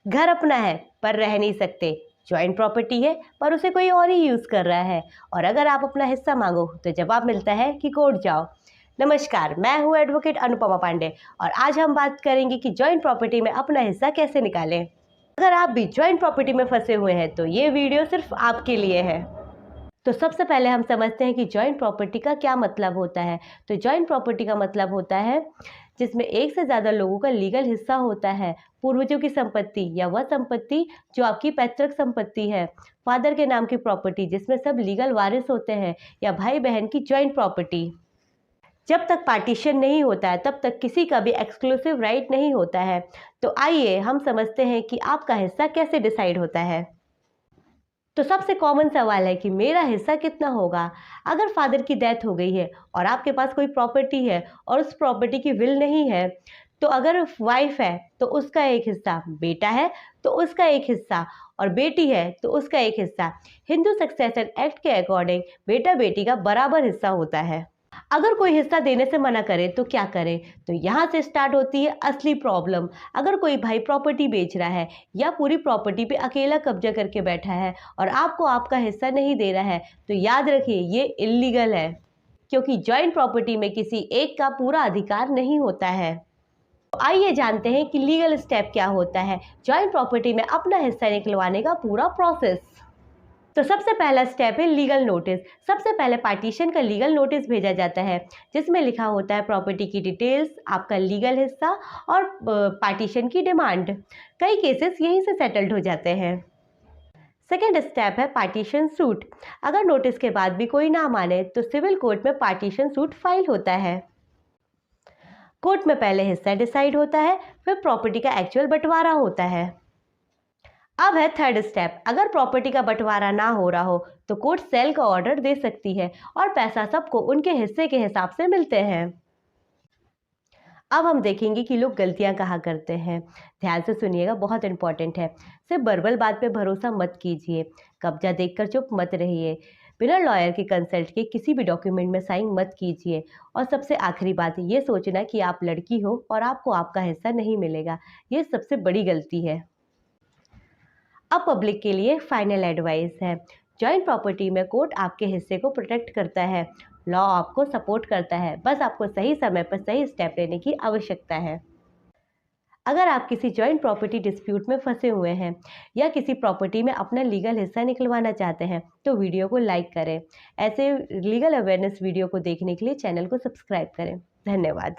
घर अपना है पर रह नहीं सकते, जॉइंट प्रॉपर्टी है पर उसे कोई और ही यूज़ कर रहा है, और अगर आप अपना हिस्सा मांगो तो जवाब मिलता है कि कोर्ट जाओ। नमस्कार, मैं हूँ एडवोकेट अनुपमा पांडे और आज हम बात करेंगे कि जॉइंट प्रॉपर्टी में अपना हिस्सा कैसे निकालें। अगर आप भी जॉइंट प्रॉपर्टी में फंसे हुए हैं तो ये वीडियो सिर्फ आपके लिए है। तो सबसे पहले हम समझते हैं कि जॉइंट प्रॉपर्टी का क्या मतलब होता है। तो जॉइंट प्रॉपर्टी का मतलब होता है जिसमें एक से ज़्यादा लोगों का लीगल हिस्सा होता है। पूर्वजों की संपत्ति या वह संपत्ति जो आपकी पैतृक संपत्ति है, फादर के नाम की प्रॉपर्टी जिसमें सब लीगल वारिस होते हैं, या भाई बहन की जॉइंट प्रॉपर्टी। जब तक पार्टीशन नहीं होता है तब तक किसी का भी एक्सक्लूसिव राइट नहीं होता है। तो आइए हम समझते हैं कि आपका हिस्सा कैसे डिसाइड होता है। तो सबसे कॉमन सवाल है कि मेरा हिस्सा कितना होगा। अगर फादर की डेथ हो गई है और आपके पास कोई प्रॉपर्टी है और उस प्रॉपर्टी की विल नहीं है, तो अगर वाइफ है तो उसका एक हिस्सा, बेटा है तो उसका एक हिस्सा, और बेटी है तो उसका एक हिस्सा। हिंदू सक्सेशन एक्ट के अकॉर्डिंग बेटा बेटी का बराबर हिस्सा होता है। अगर कोई हिस्सा देने से मना करे तो क्या करें? तो यहाँ से स्टार्ट होती है असली प्रॉब्लम। अगर कोई भाई प्रॉपर्टी बेच रहा है या पूरी प्रॉपर्टी पे अकेला कब्जा करके बैठा है और आपको आपका हिस्सा नहीं दे रहा है, तो याद रखिए ये इल्लीगल है, क्योंकि जॉइंट प्रॉपर्टी में किसी एक का पूरा अधिकार नहीं होता है। तो आइए जानते हैं कि लीगल स्टेप क्या होता है, जॉइंट प्रॉपर्टी में अपना हिस्सा निकलवाने का पूरा प्रोसेस। तो सबसे पहला स्टेप है लीगल नोटिस। सबसे पहले पार्टीशन का लीगल नोटिस भेजा जाता है जिसमें लिखा होता है प्रॉपर्टी की डिटेल्स, आपका लीगल हिस्सा और पार्टीशन की डिमांड। कई केसेस यहीं से सेटल्ड हो जाते हैं। सेकेंड स्टेप है पार्टीशन सूट। अगर नोटिस के बाद भी कोई ना माने तो सिविल कोर्ट में पार्टीशन सूट फाइल होता है। कोर्ट में पहले हिस्सा डिसाइड होता है, फिर प्रॉपर्टी का एक्चुअल बंटवारा होता है। अब है थर्ड स्टेप। अगर प्रॉपर्टी का बंटवारा ना हो रहा हो तो कोर्ट सेल का ऑर्डर दे सकती है और पैसा सबको उनके हिस्से के हिसाब से मिलते हैं। अब हम देखेंगे कि लोग गलतियां कहाँ करते हैं। ध्यान से सुनिएगा, बहुत इंपॉर्टेंट है। सिर्फ वर्बल बात पे भरोसा मत कीजिए, कब्जा देखकर चुप मत रहिए, बिना लॉयर के कंसल्ट के किसी भी डॉक्यूमेंट में साइन मत कीजिए, और सबसे आखिरी बात ये सोचना कि आप लड़की हो और आपको आपका हिस्सा नहीं मिलेगा, ये सबसे बड़ी गलती है। अब पब्लिक के लिए फाइनल एडवाइस है। जॉइंट प्रॉपर्टी में कोर्ट आपके हिस्से को प्रोटेक्ट करता है, लॉ आपको सपोर्ट करता है, बस आपको सही समय पर सही स्टेप लेने की आवश्यकता है। अगर आप किसी जॉइंट प्रॉपर्टी डिस्प्यूट में फंसे हुए हैं या किसी प्रॉपर्टी में अपना लीगल हिस्सा निकलवाना चाहते हैं तो वीडियो को लाइक करें। ऐसे लीगल अवेयरनेस वीडियो को देखने के लिए चैनल को सब्सक्राइब करें। धन्यवाद।